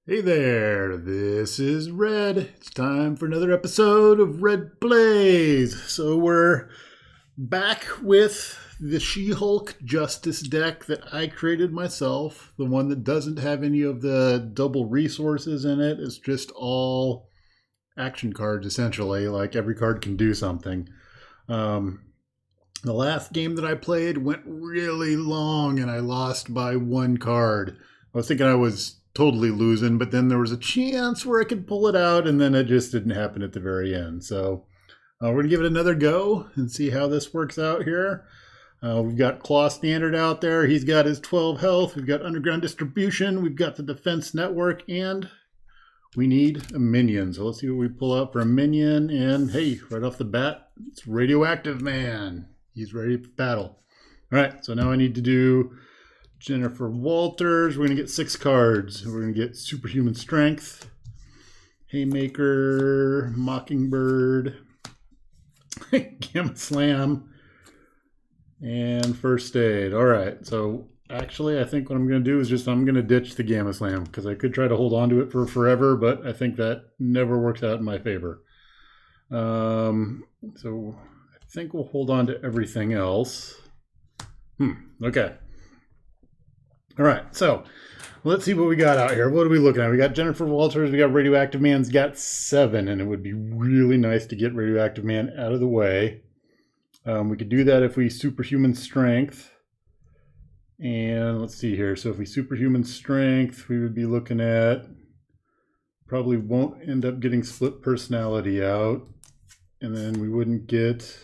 Hey there, this is Red. It's time for another episode of Red Plays. So we're back with the She-Hulk Justice deck that I created myself. The one that doesn't have any of the double resources in it. It's just all action cards, essentially. Like every card can do something. The last game that I played went really long and I lost by one card. I was thinking I was totally losing, but then there was a chance where I could pull it out, and then it just didn't happen at the very end. So we're going to give it another go and see how this works out here. We've got Klaw Standard out there. He's got his 12 health. We've got Underground Distribution. We've got the Defense Network, and we need a minion. So let's see what we pull out for a minion. And hey, right off the bat, it's Radioactive Man. He's ready for battle. All right, so now I need to do Jennifer Walters. We're going to get 6 cards. We're going to get Superhuman Strength, Haymaker, Mockingbird, Gamma Slam, and First Aid. All right, so actually I think what I'm going to do is I'm going to ditch the Gamma Slam because I could try to hold on to it for forever, but I think that never works out in my favor. So I think we'll hold on to everything else. Okay. All right, so let's see what we got out here. What are we looking at? We got Jennifer Walters. We got Radioactive Man's got 7, and it would be really nice to get Radioactive Man out of the way. We could do that if we Superhuman Strength. And let's see here. So if we Superhuman Strength, we would be looking at probably won't end up getting Split Personality out. And then we wouldn't get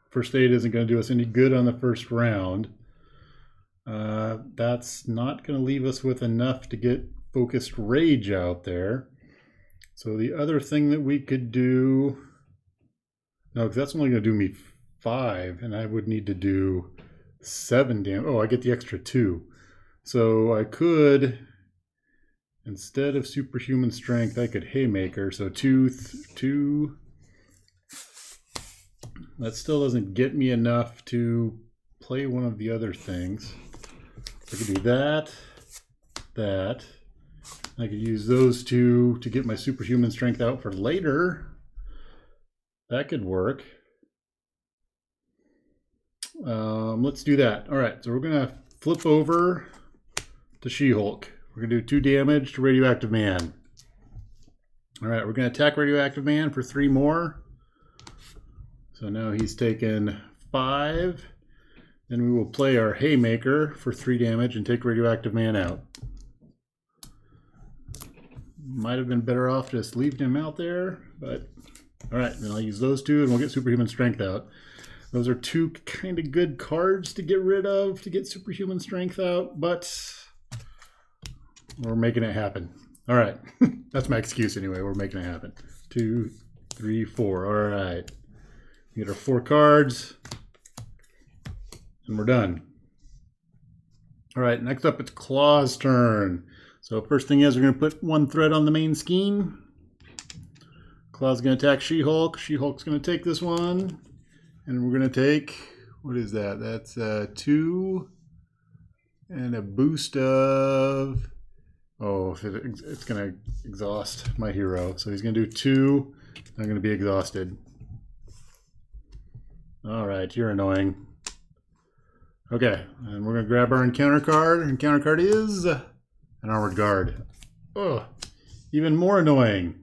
First Aid isn't going to do us any good on the first round. That's not going to leave us with enough to get Focused Rage out there. So the other thing that we could do, no, because that's only going to do me 5, and I would need to do 7 damage. Oh, I get the extra 2. So I could, instead of Superhuman Strength, I could Haymaker. So 2. That still doesn't get me enough to play one of the other things. I could do that. I could use those 2 to get my Superhuman Strength out for later. That could work. Let's do that. All right, so we're going to flip over to She-Hulk. We're going to do 2 damage to Radioactive Man. All right, we're going to attack Radioactive Man for 3 more. So now he's taken 5. Then we will play our Haymaker for 3 damage and take Radioactive Man out. Might have been better off just leaving him out there, but all right, then I'll use those 2 and we'll get Superhuman Strength out. Those are 2 kind of good cards to get rid of to get Superhuman Strength out, but we're making it happen. All right, that's my excuse anyway. We're making it happen. 2, 3, 4. All right, we get our 4 cards. And we're done. All right, next up it's Klaw's turn. So first thing is we're going to put 1 threat on the main scheme. Klaw's going to attack She-Hulk. She-Hulk's going to take this one. And we're going to take, what is that? That's 2 and a boost of, oh, it's going to exhaust my hero. So he's going to do 2. I'm going to be exhausted. All right, you're annoying. Okay, and we're going to grab our encounter card. Encounter card is an Armored Guard. Ugh, even more annoying.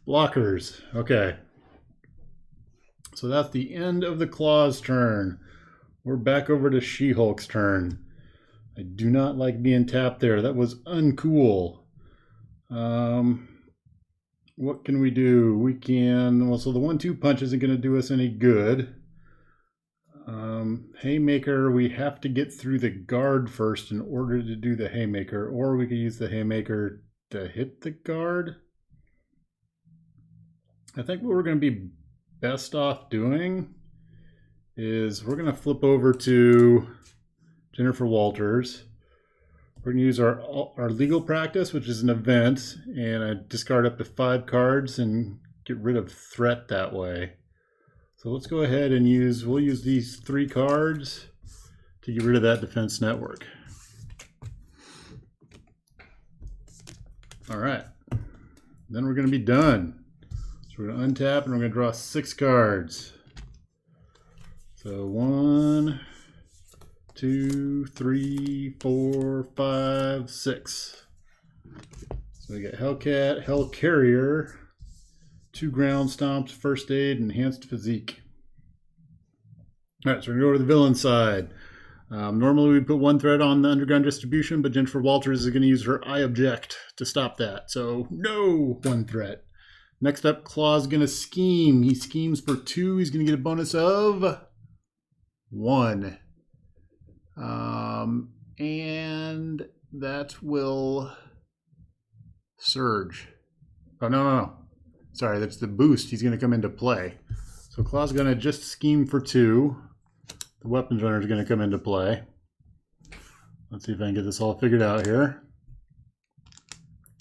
Blockers. Okay. So that's the end of the Klaw's turn. We're back over to She-Hulk's turn. I do not like being tapped there. That was uncool. What can we do? We can, well, so the 1-2 punch isn't going to do us any good. Haymaker, we have to get through the guard first in order to do the Haymaker, or we could use the Haymaker to hit the guard. I think what we're going to be best off doing is we're going to flip over to Jennifer Walters. We're going to use our legal practice, which is an event, and I discard up to 5 cards and get rid of threat that way. So let's go ahead and we'll use these 3 cards to get rid of that Defense Network. All right. Then we're going to be done. So we're going to untap and we're going to draw 6 cards. So 1, 2, 3, 4, 5, 6. So we got Hellcat, Hellcarrier, 2 ground stomps, first aid, enhanced physique. All right, so we're going to go to the villain side. Normally we put 1 threat on the underground distribution, but Jennifer Walters is going to use her I object to stop that. So no 1 threat. Next up, Klaw's going to scheme. He schemes for 2. He's going to get a bonus of 1. And that will surge. Oh, no. Sorry, that's the boost. He's going to come into play. So Klaw's going to just scheme for 2. The weapons runner is going to come into play. Let's see if I can get this all figured out here.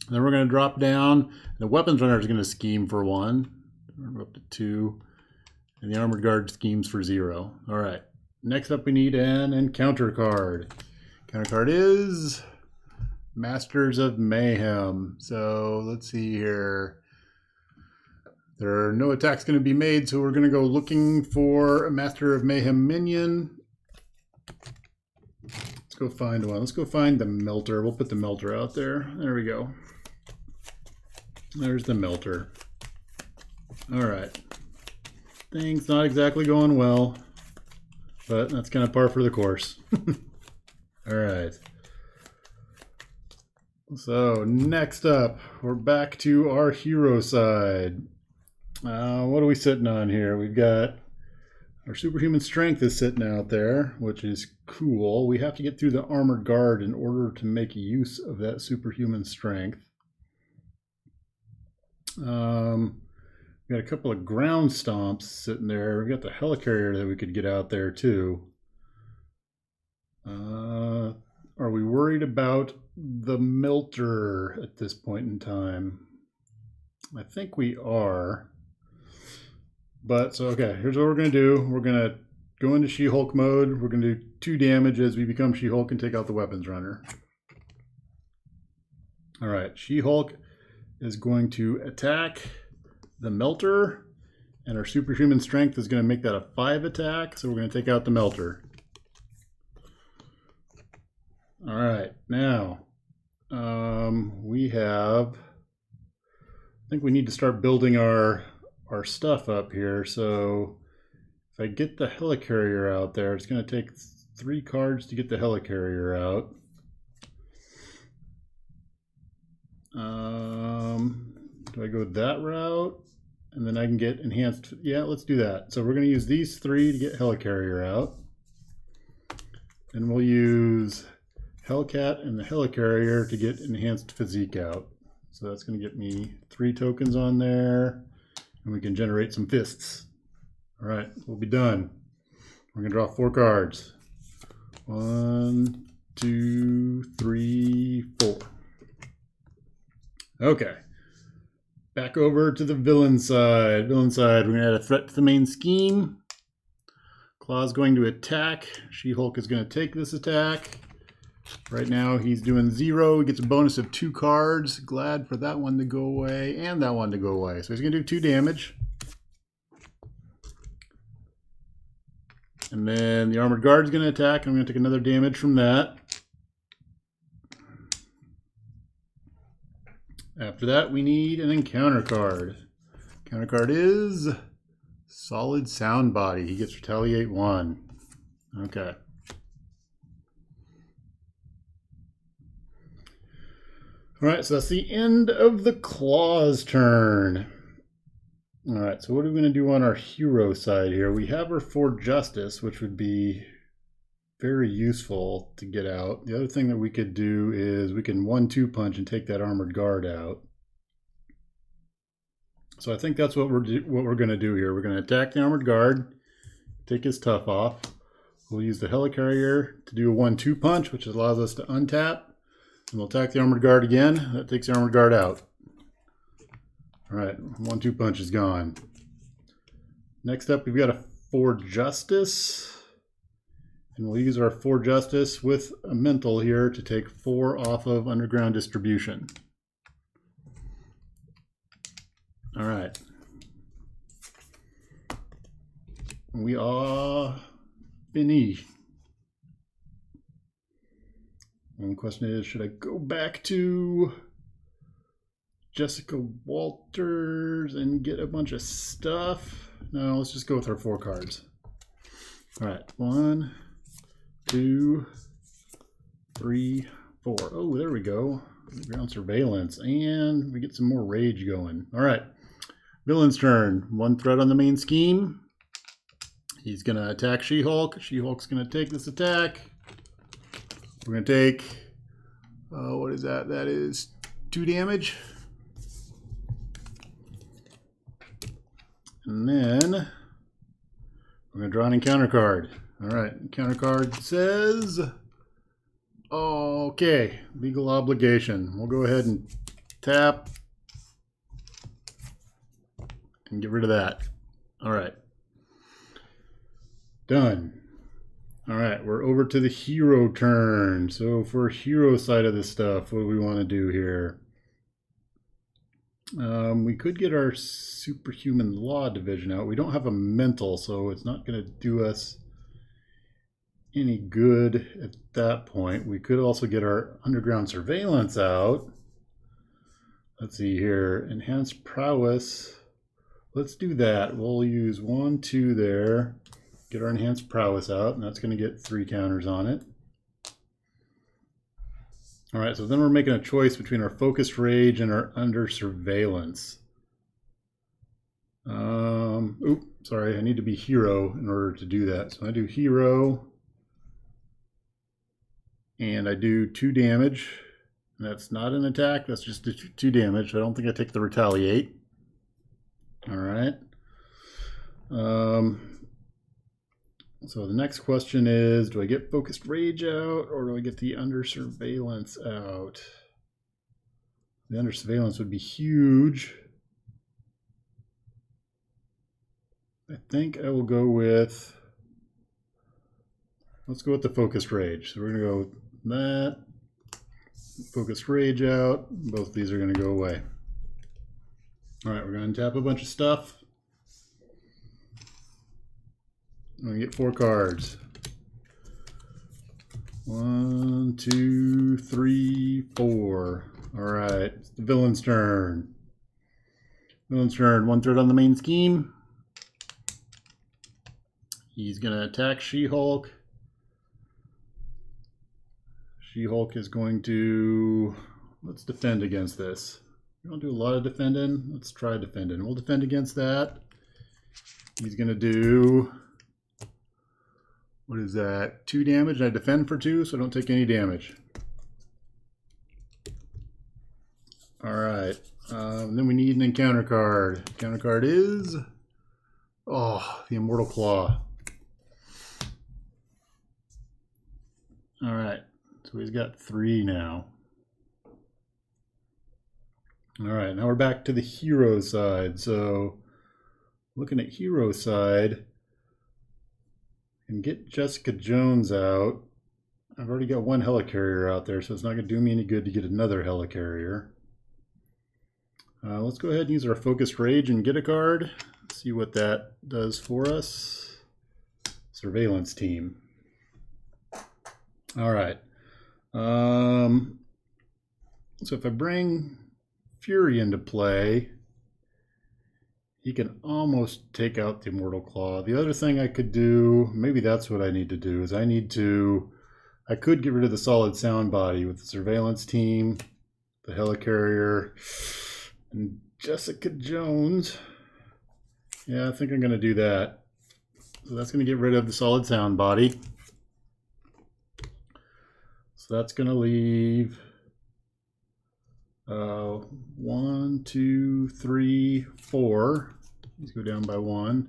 And then we're going to drop down. The weapons runner is going to scheme for 1. We're up to 2. And the armored guard schemes for 0. All right. Next up, we need an encounter card. Encounter card is Masters of Mayhem. So let's see here. There are no attacks going to be made, so we're going to go looking for a Master of Mayhem minion. Let's go find one. Let's go find the Melter. We'll put the Melter out there. There we go. There's the Melter. All right. Things not exactly going well, but that's kind of par for the course. All right. So next up, we're back to our hero side. What are we sitting on here? We've got our superhuman strength is sitting out there, which is cool. We have to get through the armored guard in order to make use of that superhuman strength. We've got a couple of ground stomps sitting there. We've got the helicarrier that we could get out there too. Are we worried about the Melter at this point in time? I think we are. But, so, okay, here's what we're going to do. We're going to go into She-Hulk mode. We're going to do 2 damage as we become She-Hulk and take out the weapons runner. All right, She-Hulk is going to attack the Melter, and our superhuman strength is going to make that a 5 attack, so we're going to take out the Melter. All right, now, we have, I think we need to start building our stuff up here. So if I get the helicarrier out there, it's going to take 3 cards to get the helicarrier out. Do I go that route? And then I can get enhanced. Yeah, let's do that. So we're going to use these 3 to get helicarrier out. And we'll use Hellcat and the helicarrier to get enhanced physique out. So that's going to get me 3 tokens on there. And we can generate some fists. All right, we'll be done. We're going to draw 4 cards. 1, 2, 3, 4. Okay. Back over to the villain side. Villain side, we're going to add a threat to the main scheme. Klaw's going to attack. She-Hulk is going to take this attack. Right now he's doing 0. He gets a bonus of 2 cards. Glad for that one to go away and that one to go away. So he's going to do 2 damage. And then the armored guard is going to attack. I'm going to take another damage from that. After that, we need an encounter card. Encounter card is Solid Sound Body. He gets Retaliate 1. Okay. All right, so that's the end of the Klaw's turn. All right, so what are we going to do on our hero side here? We have our For Justice, which would be very useful to get out. The other thing that we could do is we can 1-2 punch and take that armored guard out. So I think that's what we're going to do here. We're going to attack the armored guard, take his tough off. We'll use the helicarrier to do a 1-2 punch, which allows us to untap. And we'll attack the armored guard again. That takes the armored guard out. All right, 1-2 punch is gone. Next up, we've got a For Justice. And we'll use our For Justice with a mental here to take 4 off of underground distribution. All right. We are finished. One question is, should I go back to Jessica Walters and get a bunch of stuff? No, let's just go with our 4 cards. All right, 1, 2, 3, 4. Oh, there we go. Ground surveillance, and we get some more rage going. All right, villain's turn. 1 threat on the main scheme. He's gonna attack She-Hulk. She-Hulk's gonna take this attack. We're gonna take, what is that? That is 2 damage. And then we're gonna draw an encounter card. All right, encounter card says, okay, legal obligation. We'll go ahead and tap and get rid of that. All right. Done. All right, we're over to the hero turn. So for hero side of this stuff, what do we want to do here? We could get our superhuman law division out. We don't have a mental, so it's not going to do us any good at that point. We could also get our underground surveillance out. Let's see here. Enhanced prowess. Let's do that. We'll use 1, 2 there. Get our enhanced prowess out, and that's going to get 3 counters on it. All right, so then we're making a choice between our focused rage and our under surveillance. Oops, sorry, I need to be hero in order to do that. So I do hero, and I do 2 damage. That's not an attack, that's just 2 damage. I don't think I take the retaliate. All right. So the next question is, do I get focused rage out, or do I get the under surveillance out? The under surveillance would be huge. I think I will go with, let's go with the focused rage. So we're going to go with that. Focused rage out. Both of these are going to go away. All right, we're going to tap a bunch of stuff. I'm going to get 4 cards. 1, 2, 3, 4. All right, it's the villain's turn. Villain's turn. 1 threat on the main scheme. He's going to attack She-Hulk. She-Hulk is going to, let's defend against this. We don't do a lot of defending. Let's try defending. We'll defend against that. He's going to do, what is that? 2 damage, and I defend for 2, so I don't take any damage. All right. Then we need an encounter card. Encounter card is, the Immortal Klaw. All right. So he's got 3 now. All right. Now we're back to the hero side. So looking at hero side, and get Jessica Jones out. I've already got 1 helicarrier out there, so it's not going to do me any good to get another helicarrier. Let's go ahead and use our focused rage and get a card. See what that does for us. Surveillance team. All right. So if I bring Fury into play, he can almost take out the Immortal Klaw. The other thing I could do, maybe that's what I need to do, is I could get rid of the solid sound body with the surveillance team, the helicarrier, and Jessica Jones. Yeah, I think I'm going to do that. So that's going to get rid of the solid sound body. So that's going to leave 1, 2, 3, 4. Let's go down by 1.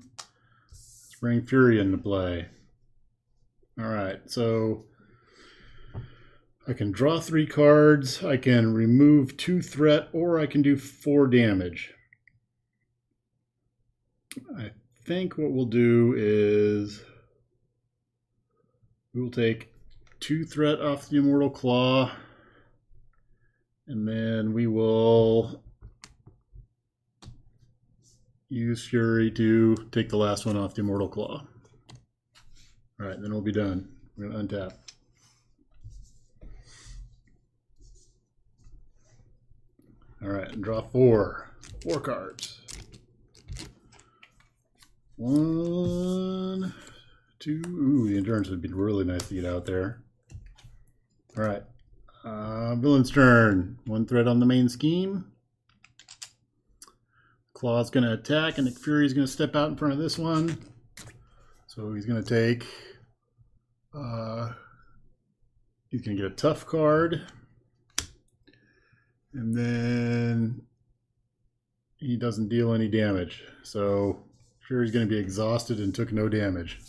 Let's bring Fury into play. All right, so I can draw 3 cards, I can remove 2 threat, or I can do 4 damage. I think what we'll do is we'll take 2 threat off the Immortal Klaw, and then we will use Fury to take the last one off the Immortal Klaw. All right, then we'll be done. We're going to untap. All right, and draw four cards. 1, 2. Ooh, the endurance would be really nice to get out there. All right, villain's turn. One threat on the main scheme. Klaw's going to attack, and the Fury's going to step out in front of this one. So he's going to take. He's going to get a tough card. And then he doesn't deal any damage. So Fury's going to be exhausted and took no damage.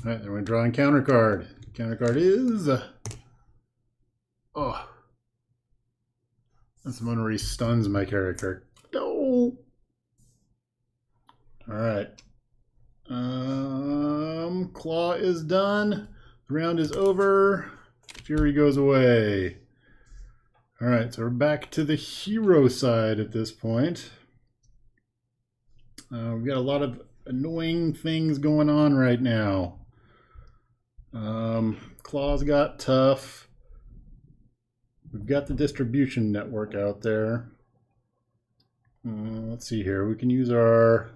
All right, then we're going to draw a counter card. Counter card is... oh. That's the one where he stuns my character. No! All right. Klaw is done. The round is over. Fury goes away. All right, so we're back to the hero side at this point. We've got a lot of annoying things going on right now. Klaw's got tough. We've got the distribution network out there. Let's see here. We can use our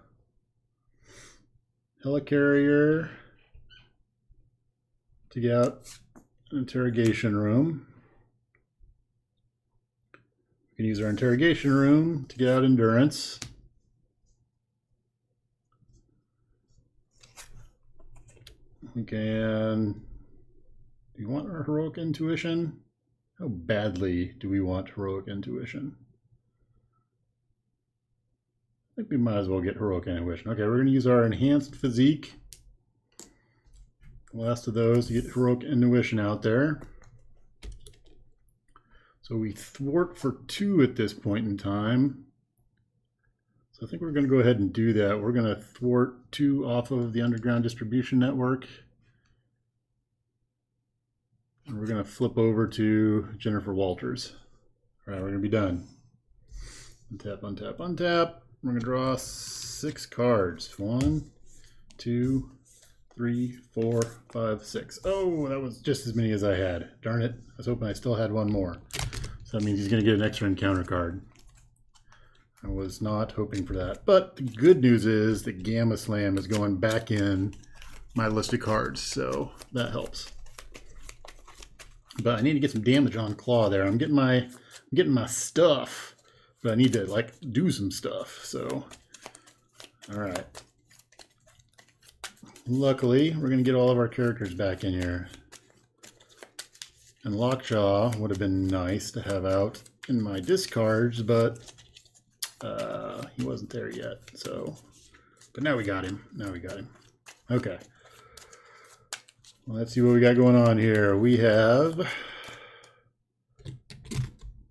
helicarrier to get out an interrogation room. We can use our interrogation room to get out endurance. We can... do you want our heroic intuition? How badly do we want heroic intuition? I think we might as well get heroic intuition. Okay, we're going to use our enhanced physique. The last of those to get heroic intuition out there. So we thwart for 2 at this point in time. So I think we're going to go ahead and do that. We're going to thwart 2 off of the underground distribution network. And we're going to flip over to Jennifer Walters. All right, we're going to be done. Untap, untap, untap. We're going to draw 6 cards. 1, 2, 3, 4, 5, 6. Oh, that was just as many as I had. Darn it. I was hoping I still had one more. So that means he's going to get an extra encounter card. I was not hoping for that. But the good news is that Gamma Slam is going back in my list of cards. So that helps. But I need to get some damage on Klaw there. I'm getting my stuff. But I need to like do some stuff. So all right. Luckily, we're going to get all of our characters back in here. And Lockjaw would have been nice to have out in my discards, but he wasn't there yet. So, but now we got him. Now we got him. Okay. Well, let's see what we got going on here. We have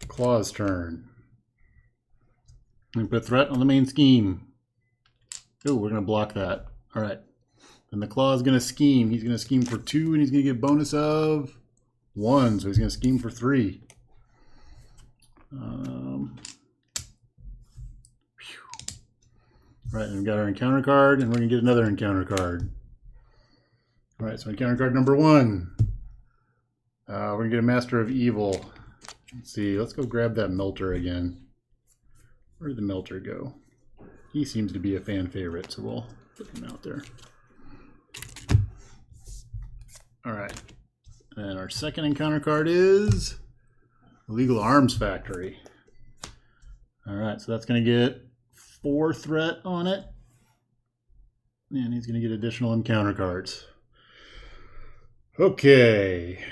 Klaw's turn. And put a threat on the main scheme. Oh, we're going to block that. All right. And the Klaw is going to scheme. He's going to scheme for 2, and he's going to get a bonus of 1. So he's going to scheme for 3. Right, and we've got our encounter card, and we're going to get another encounter card. All right, so encounter card number 1. We're going to get a Master of Evil. Let's see, let's go grab that Melter again. Where did the Melter go? He seems to be a fan favorite, so we'll put him out there. All right, and our second encounter card is Illegal Arms Factory. All right, so that's going to get 4 threat on it, and he's going to get additional encounter cards. Okay,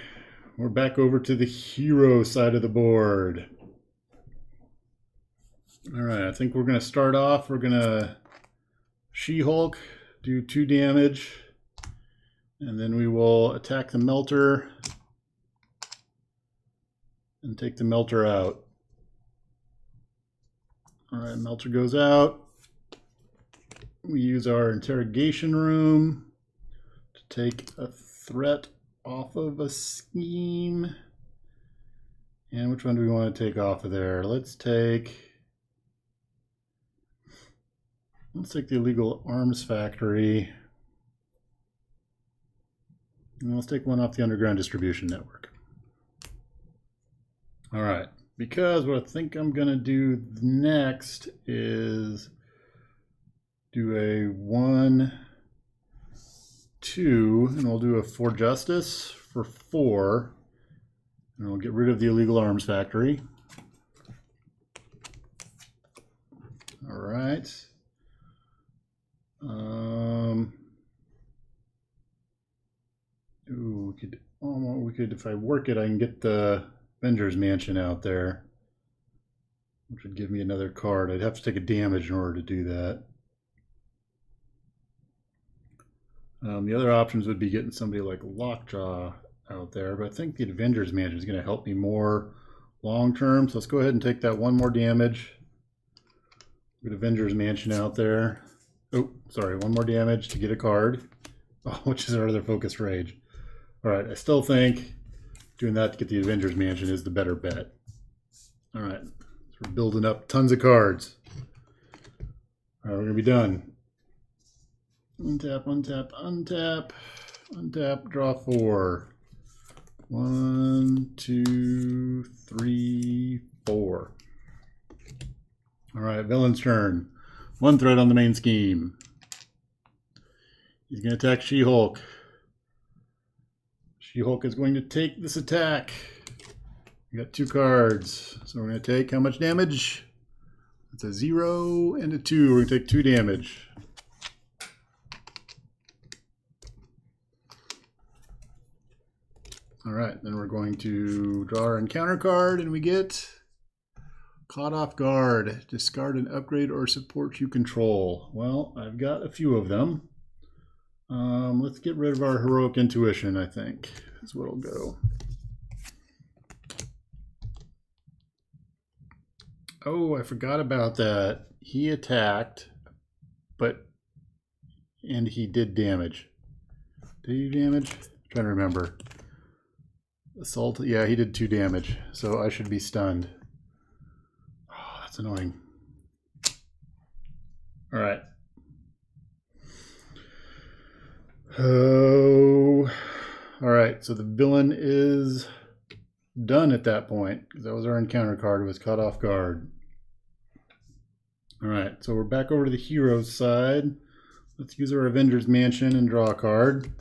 we're back over to the hero side of the board. All right, I think we're going to start off. We're going to She-Hulk, do 2 damage. And then we will attack the Melter and take the Melter out. All right, Melter goes out. We use our interrogation room to take a threat off of a scheme. And which one do we want to take off of there? Let's take Let's take the illegal arms factory. And let's take one off the underground distribution network. All right, because what I think I'm gonna do next is do a 1, 2, and we'll do a for justice for 4, and we'll get rid of the illegal arms factory. All right. Ooh, we could, if I work it, I can get the Avengers Mansion out there, which would give me another card. I'd have to take a damage in order to do that. The other options would be getting somebody like Lockjaw out there, but I think the Avengers Mansion is going to help me more long term. So let's go ahead and take that 1 more damage. Get Avengers Mansion out there. Oh, sorry, 1 more damage to get a card, which is our other focused rage. All right, I still think doing that to get the Avengers Mansion is the better bet. All right, so we're building up tons of cards. All right, we're gonna be done. Untap, untap, untap, untap, draw 4. 1, 2, 3, 4. All right, villain's turn. 1 threat on the main scheme. He's going to attack She-Hulk. She-Hulk is going to take this attack. We got 2 cards. So we're going to take how much damage? It's a 0 and a 2. We're going to take 2 damage. All right, then we're going to draw our encounter card, and we get Caught Off Guard. Discard an upgrade or support you control. Well, I've got a few of them. Let's get rid of our Heroic Intuition, I think, is what'll go. Oh, I forgot about that. He attacked, and he did damage. Did he do damage? I'm trying to remember. Assault, yeah, he did 2 damage, so I should be stunned. Oh, that's annoying. All right. Oh, all right, so the villain is done at that point, because that was our encounter card. It was Caught Off Guard. All right, so we're back over to the hero's side. Let's use our Avengers Mansion and draw a card.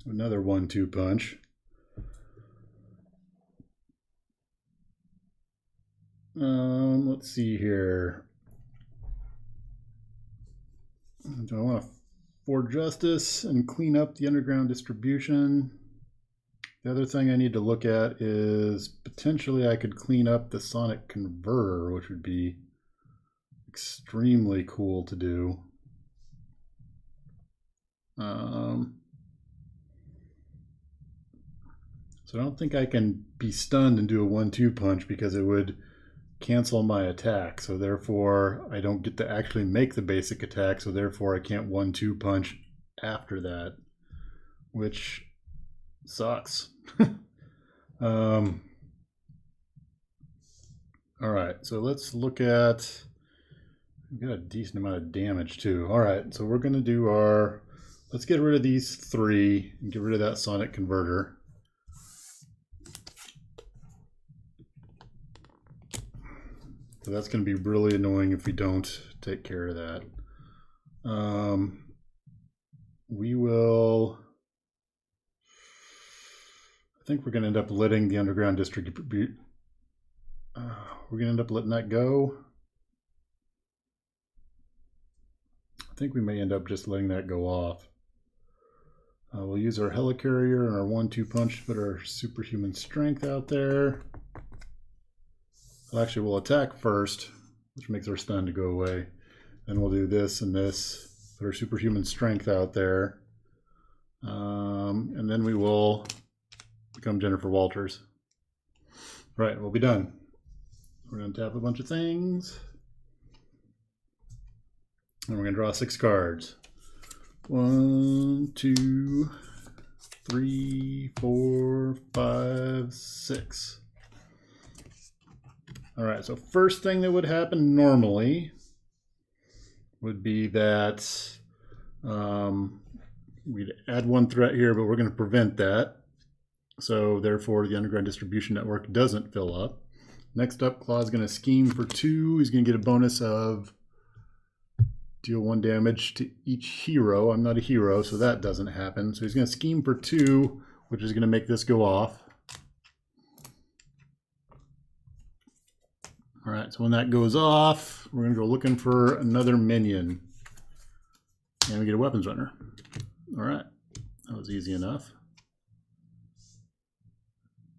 Another 1-2 punch. Let's see here. Do I want to for justice and clean up the underground distribution? The other thing I need to look at is potentially I could clean up the sonic converter, which would be extremely cool to do. So I don't think I can be stunned and do a 1-2 punch because it would cancel my attack. So therefore I don't get to actually make the basic attack. So therefore I can't 1-2 punch after that, which sucks. All right, so let's look at, we've got a decent amount of damage too. All right, so we're going to do our, let's get rid of these 3 and get rid of that sonic converter. So that's going to be really annoying if we don't take care of that. We will, I think we're going to end up letting the underground distribute. We're going to end up letting that go. I think we may end up just letting that go off. We'll use our helicarrier and our 1-2 punch to put our superhuman strength out there. Actually, we'll attack first, which makes our stun to go away. Then we'll do this and this, put our superhuman strength out there. And then we will become Jennifer Walters. Right, we'll be done. We're going to tap a bunch of things. And we're going to draw 6 cards. 1, 2, 3, 4, 5, 6. All right, so first thing that would happen normally would be that we'd add one threat here, but we're going to prevent that. So therefore, the underground distribution network doesn't fill up. Next up, Klaw is going to scheme for 2. He's going to get a bonus of deal 1 damage to each hero. I'm not a hero, so that doesn't happen. So he's going to scheme for 2, which is going to make this go off. All right, so when that goes off, we're going to go looking for another minion. And we get a weapons runner. All right, that was easy enough.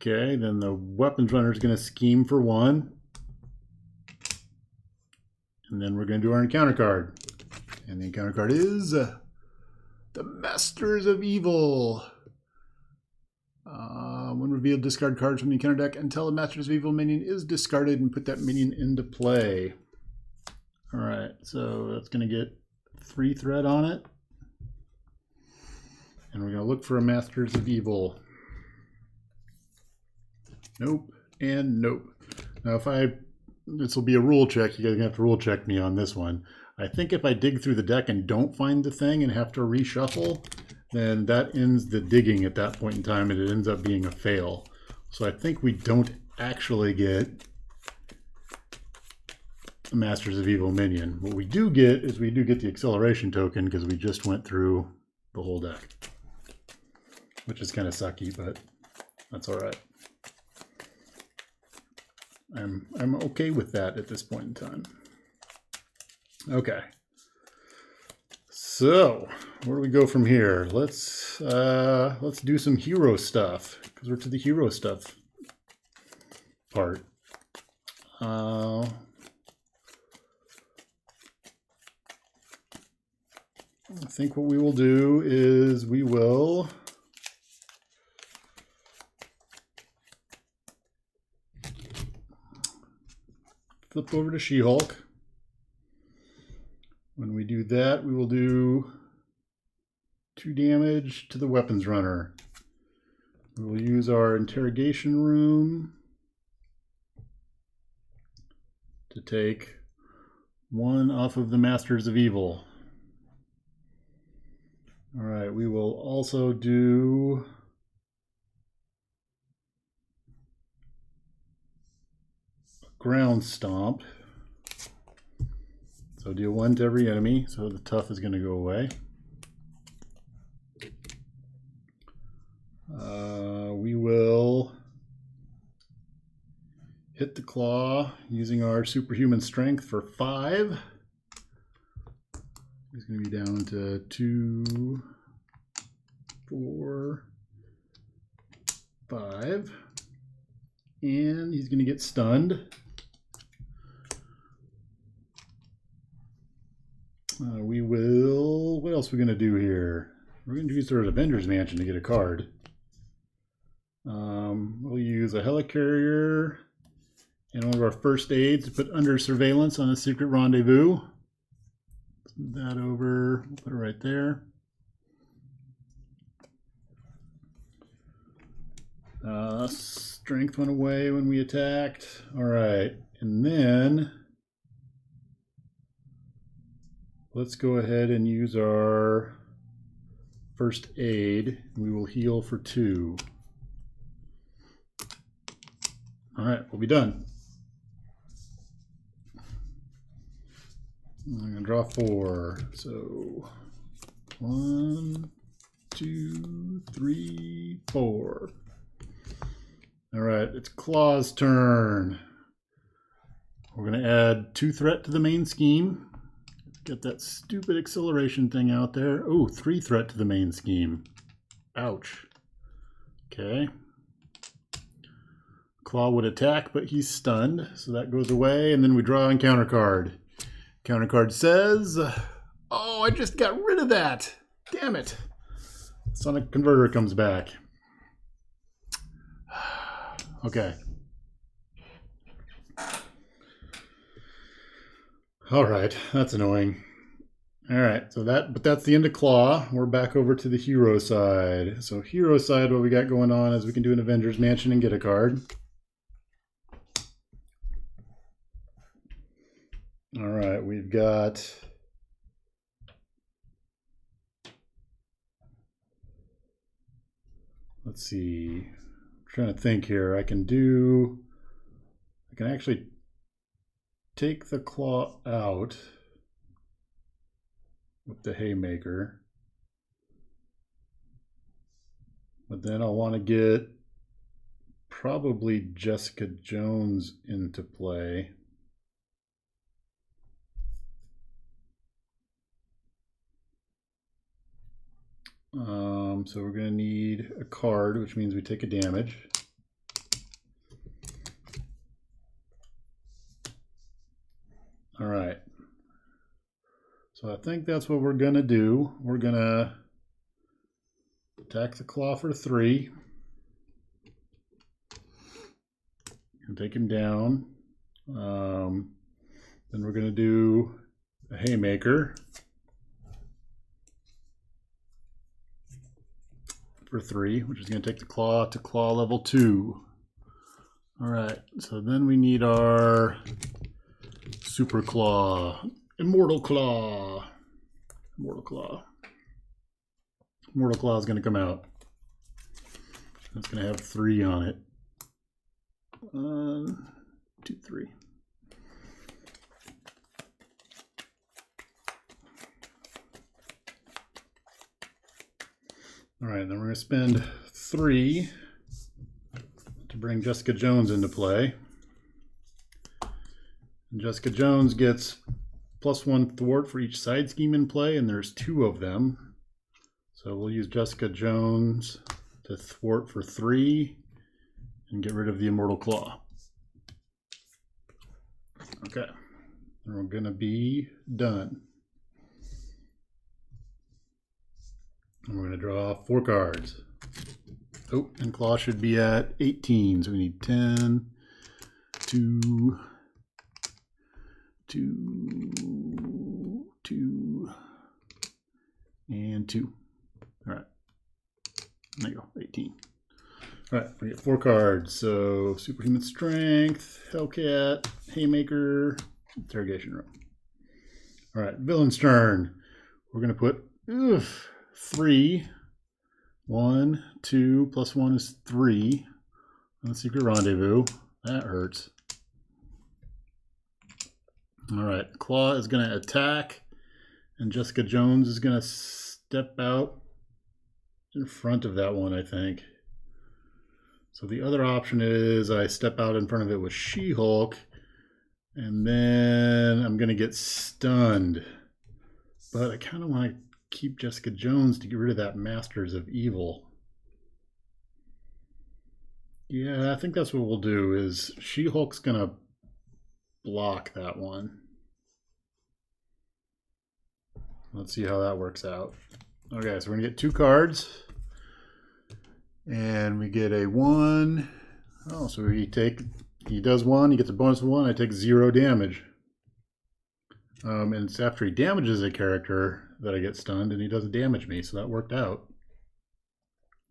Okay, then the weapons runner is going to scheme for 1. And then we're going to do our encounter card. And the encounter card is the Masters of Evil. When revealed, discard cards from the encounter deck until the Masters of Evil minion is discarded and put that minion into play. All right, so that's going to get 3 threat on it. And we're going to look for a Masters of Evil. Nope, and nope. Now this will be a rule check. You guys are going to have to rule check me on this one. I think if I dig through the deck and don't find the thing and have to reshuffle, then that ends the digging at that point in time and it ends up being a fail. So I think we don't actually get a Masters of Evil minion. What we do get is we do get the acceleration token because we just went through the whole deck. Which is kind of sucky, but that's all right. I'm okay with that at this point in time. Okay. So where do we go from here? Let's do some hero stuff because we're to the hero stuff part. I think what we will do is we will flip over to She-Hulk. When we do that, we will do 2 damage to the weapons runner. We will use our interrogation room to take 1 off of the Masters of Evil. All right, we will also do ground stomp. So deal 1 to every enemy, so the tough is going to go away. We will hit the Klaw using our superhuman strength for 5. He's going to be down to 2, 4, 5. And he's going to get stunned. We will, what else are we going to do here? We're going to use our Avengers Mansion to get a card. We'll use a helicarrier and one of our first aids to put under surveillance on a secret rendezvous. Move that over, we'll put it right there. Strength went away when we attacked. All right, and then let's go ahead and use our first aid. We will heal for 2. All right, we'll be done. I'm going to draw 4. So 1, 2, 3, 4. All right, it's Klaw's turn. We're going to add 2 threat to the main scheme. Get that stupid acceleration thing out there. Oh, 3 threat to the main scheme. Ouch. Okay. Klaw would attack, but he's stunned, so that goes away. And then we draw an encounter card. Counter card says, oh, I just got rid of that. Damn it. Sonic Converter comes back. Okay. All right, that's annoying. All right, so that's the end of Klaw. We're back over to the hero side. So hero side, what we got going on is we can do an Avengers Mansion and get a card. All right, we've got let's see. I'm trying to think here. I can actually take the Klaw out with the haymaker. But then I'll want to get probably Jessica Jones into play. So we're going to need a card, which means we take a damage. All right. So I think that's what we're going to do. We're going to attack the Klaw for 3. And take him down. Then we're going to do a haymaker for 3, which is going to take the Klaw to Klaw level 2. All right, so then we need our Super Klaw, Immortal Klaw. Immortal Klaw. Immortal Klaw is going to come out. It's going to have 3 on it. 1, 2, 3. All right, then we're going to spend 3 to bring Jessica Jones into play. And Jessica Jones gets +1 thwart for each side scheme in play, and there's 2 of them. So we'll use Jessica Jones to thwart for 3 and get rid of the Immortal Klaw. Okay, and we're going to be done. And we're going to draw 4 cards. Oh, and Klaw should be at 18, so we need 10, 2, 2, 2, and 2. All right, there you go, 18. All right, we get 4 cards. So Superhuman Strength, Hellcat, Haymaker, Interrogation Room. All right, Villain's turn. We're going to put 3. 1, 2, +1 is 3 on the Secret Rendezvous. That hurts. All right, Klaw is going to attack, and Jessica Jones is going to step out in front of that one, I think. So the other option is I step out in front of it with She-Hulk, and then I'm going to get stunned. But I kind of want to keep Jessica Jones to get rid of that Masters of Evil. Yeah, I think that's what we'll do, is She-Hulk's going to block that one. Let's see how that works out. Okay, so we're going to get 2 cards. And we get a 1. Oh, so he does 1, he gets a bonus of 1, I take 0 damage. And it's after he damages a character that I get stunned, and he doesn't damage me, so that worked out.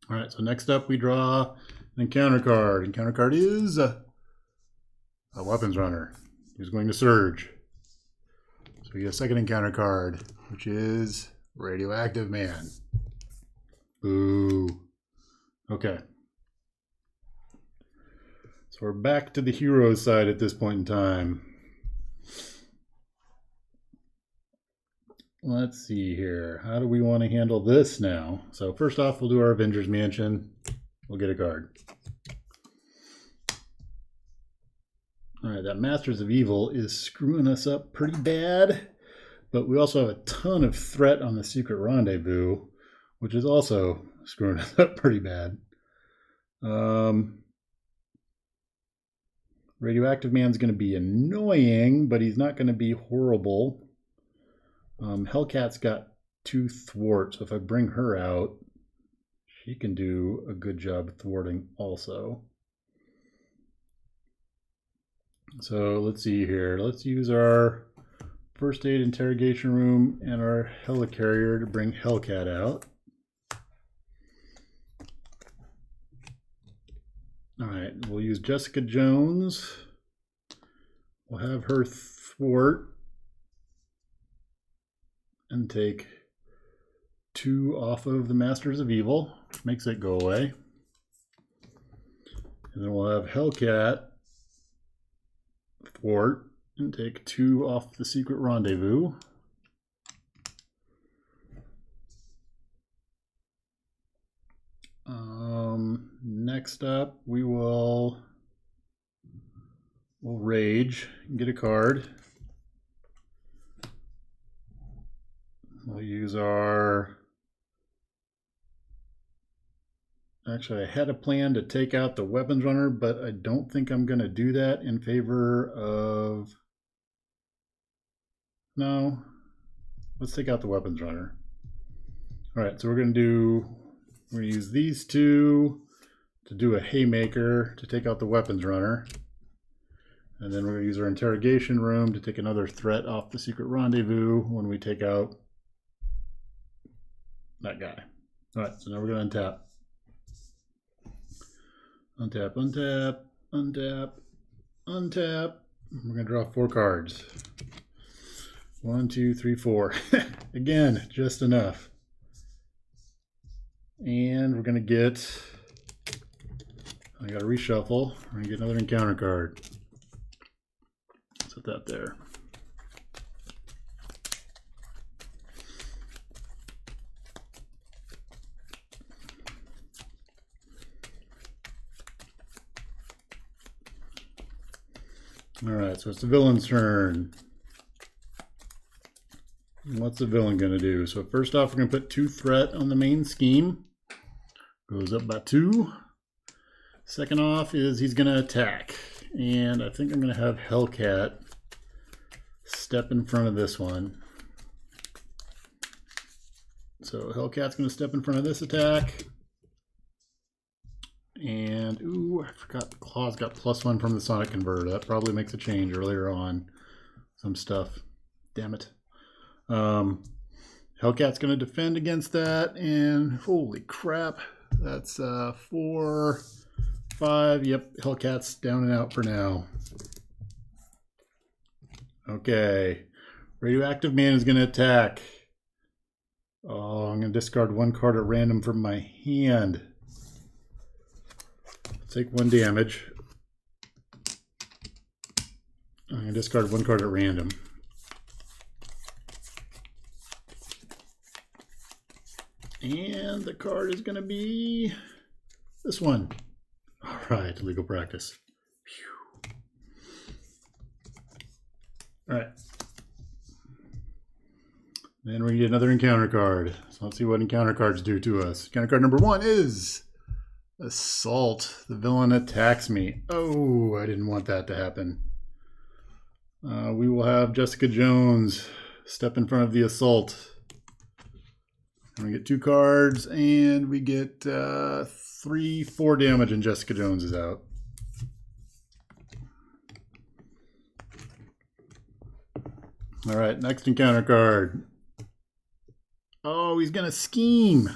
All right, so next up we draw an encounter card. Encounter card is a weapons runner who's going to surge. So we get a second encounter card, which is Radioactive Man. Boo. Okay. So we're back to the hero side at this point in time. Let's see here. How do we want to handle this now? So first off, we'll do our Avengers Mansion. We'll get a card. All right, that Masters of Evil is screwing us up pretty bad, but we also have a ton of threat on the Secret Rendezvous, which is also screwing us up pretty bad. Radioactive Man's going to be annoying, but he's not going to be horrible. Hellcat's got 2 thwarts, so if I bring her out, she can do a good job thwarting also. So let's see here. Let's use our First Aid Interrogation Room and our Helicarrier to bring Hellcat out. All right, we'll use Jessica Jones. We'll have her thwart and take 2 off of the Masters of Evil, which makes it go away. And then we'll have Hellcat thwart and take 2 off the secret rendezvous. Next up, we'll rage and get a card. We'll use our... Actually, I had a plan to take out the weapons runner, but I don't think I'm going to do that in favor of... No. Let's take out the weapons runner. All right, so we're going to use these 2 to do a haymaker to take out the weapons runner. And then we're going to use our interrogation room to take another threat off the secret rendezvous when we take out that guy. All right, so now we're going to untap. Untap, untap, untap, untap. We're going to draw 4 cards. 1, 2, 3, 4. Again, just enough. And we're going to get... I got to reshuffle. We're going to get another encounter card. Set that there. All right, so it's the villain's turn. What's the villain going to do? So first off, we're going to put 2 threat on the main scheme. Goes up by 2. Second off is he's going to attack. And I think I'm going to have Hellcat step in front of this one. So Hellcat's going to step in front of this attack. And, ooh, I forgot Klaw's got +1 from the Sonic Converter. That probably makes a change earlier on. Some stuff. Damn it. Hellcat's going to defend against that. And, holy crap. That's 4, 5. Yep, Hellcat's down and out for now. Okay. Radioactive Man is going to attack. Oh, I'm going to discard 1 card at random from my hand. Take 1 damage. I'm going to discard 1 card at random. And the card is going to be this one. All right, legal practice. Phew. All right. Then we get another encounter card. So let's see what encounter cards do to us. Encounter card number 1 is Assault. The villain attacks me. Oh, I didn't want that to happen. We will have Jessica Jones step in front of the assault. And we get 2 cards, and we get 3, 4 damage, and Jessica Jones is out. All right, next encounter card. Oh, he's going to scheme.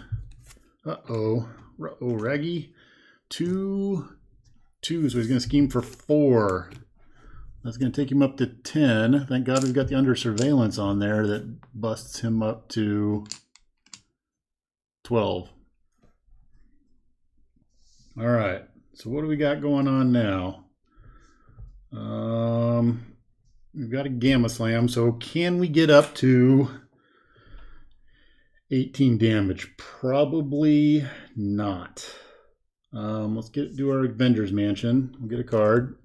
Uh-oh. Uh-oh, Raggy. 2, 2, so he's going to scheme for 4. That's going to take him up to 10. Thank God we've got the under surveillance on there that busts him up to 12. All right, so what do we got going on now? We've got a Gamma Slam, so can we get up to 18 damage? Probably not. Let's do our Avengers Mansion. We'll get a card.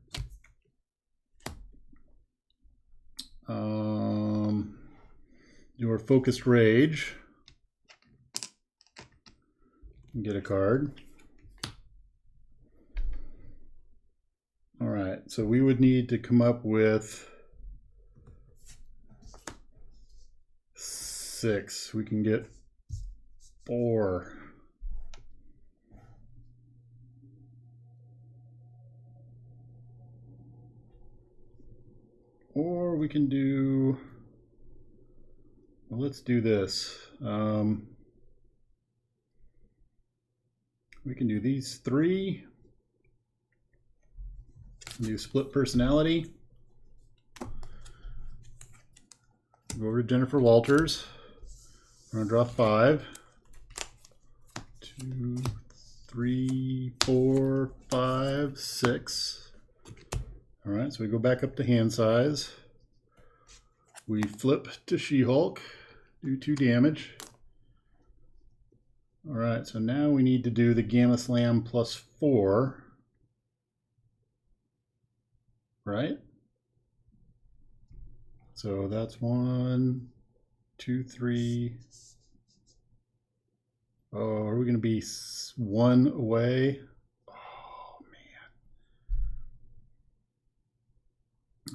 Do our Focused Rage. Get a card. All right, so we would need to come up with 6. We can get 4. Or we can do, well, let's do this. We can do these 3. Do split personality. Go over to Jennifer Walters. We're going to draw 5. 2, 3, 4, 5, 6. All right, so we go back up to hand size. We flip to She-Hulk, do 2 damage. All right, so now we need to do the Gamma Slam plus 4. Right? So that's 1, 2, 3. Oh, are we going to be 1 away? Oh, man.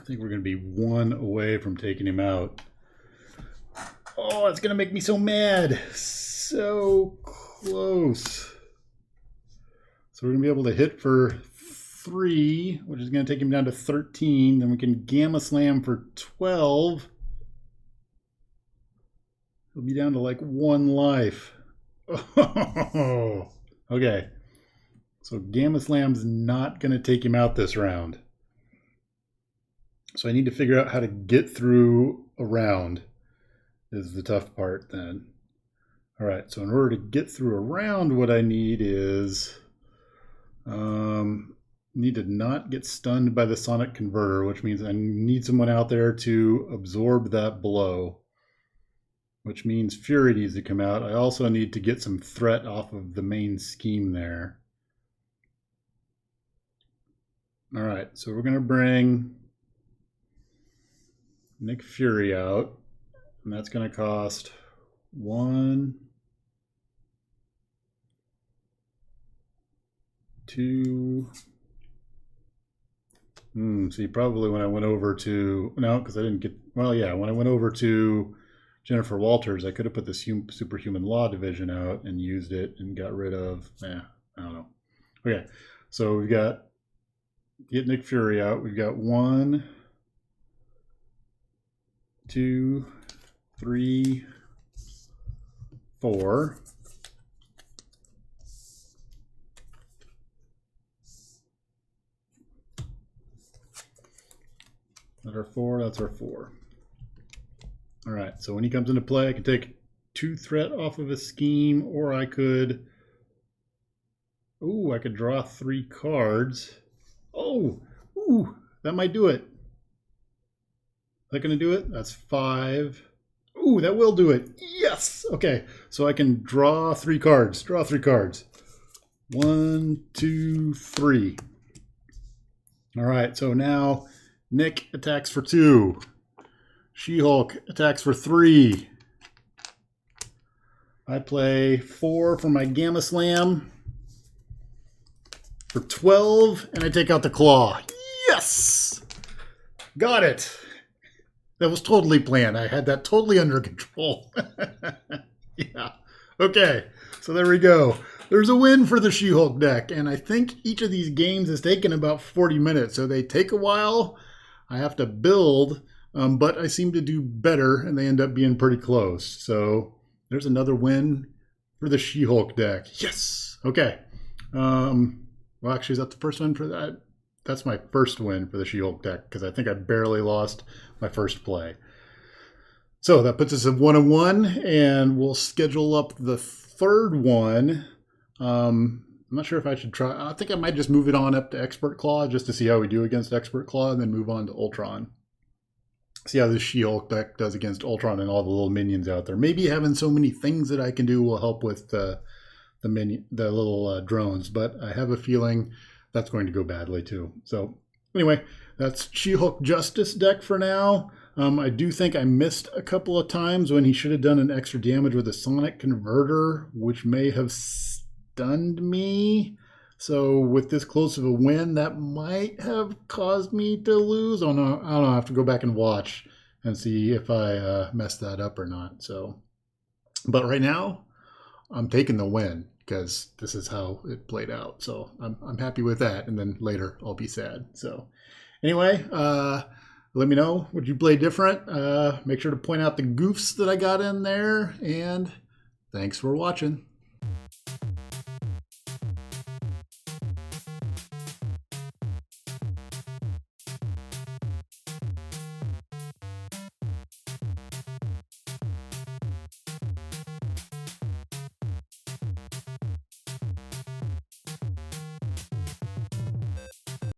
I think we're going to be 1 away from taking him out. Oh, it's going to make me so mad. So close. So we're going to be able to hit for 3, which is going to take him down to 13. Then we can Gamma Slam for 12. He'll be down to like 1 life. Oh, okay. So Gamma Slam's not going to take him out this round. So I need to figure out how to get through a round is the tough part then. All right, so in order to get through a round, what I need is need to not get stunned by the sonic converter, which means I need someone out there to absorb that blow, which means Fury needs to come out. I also need to get some threat off of the main scheme there. All right, so we're going to bring Nick Fury out, and that's going to cost 1, 2. See, probably when I went over to, no, because I didn't get, well, yeah, when I went over to Jennifer Walters, I could have put the Superhuman Law Division out and used it and got rid of, I don't know. Okay, so we've got, get Nick Fury out. We've got 1, 2, 3, 4. That's our 4, that's our 4. All right, so when he comes into play, I can take 2 threat off of a scheme, or I could, I could draw 3 cards. Oh, that might do it. Is that gonna do it? That's 5. Ooh, that will do it. Yes, okay. So I can draw 3 cards, 1, 2, 3. All right, so now Nick attacks for 2. She-Hulk attacks for 3. I play 4 for my Gamma Slam for 12, and I take out the Klaw. Yes! Got it. That was totally planned. I had that totally under control. Yeah. Okay, so there we go. There's a win for the She-Hulk deck, and I think each of these games has taken about 40 minutes, so they take a while. I have to build, but I seem to do better, and they end up being pretty close. So there's another win for the She-Hulk deck. Yes! Okay. Well, actually, is that the first win for that? That's my first win for the She-Hulk deck, because I think I barely lost my first play. So that puts us at 1-1, and we'll schedule up the third one. I'm not sure if I should try. I think I might just move it on up to Expert Claw just to see how we do against Expert Claw, and then move on to Ultron. See how this She-Hulk deck does against Ultron and all the little minions out there. Maybe having so many things that I can do will help with the little drones, but I have a feeling that's going to go badly too. So anyway, that's She-Hulk Justice deck for now. I do think I missed a couple of times when he should have done an extra damage with a Sonic Converter, which may have stunned me. So with this close of a win, that might have caused me to lose. I don't know. I have to go back and watch and see if I messed that up or not. So, but right now, I'm taking the win because this is how it played out. So I'm happy with that. And then later I'll be sad. So anyway, let me know. Would you play different? Make sure to point out the goofs that I got in there. And thanks for watching.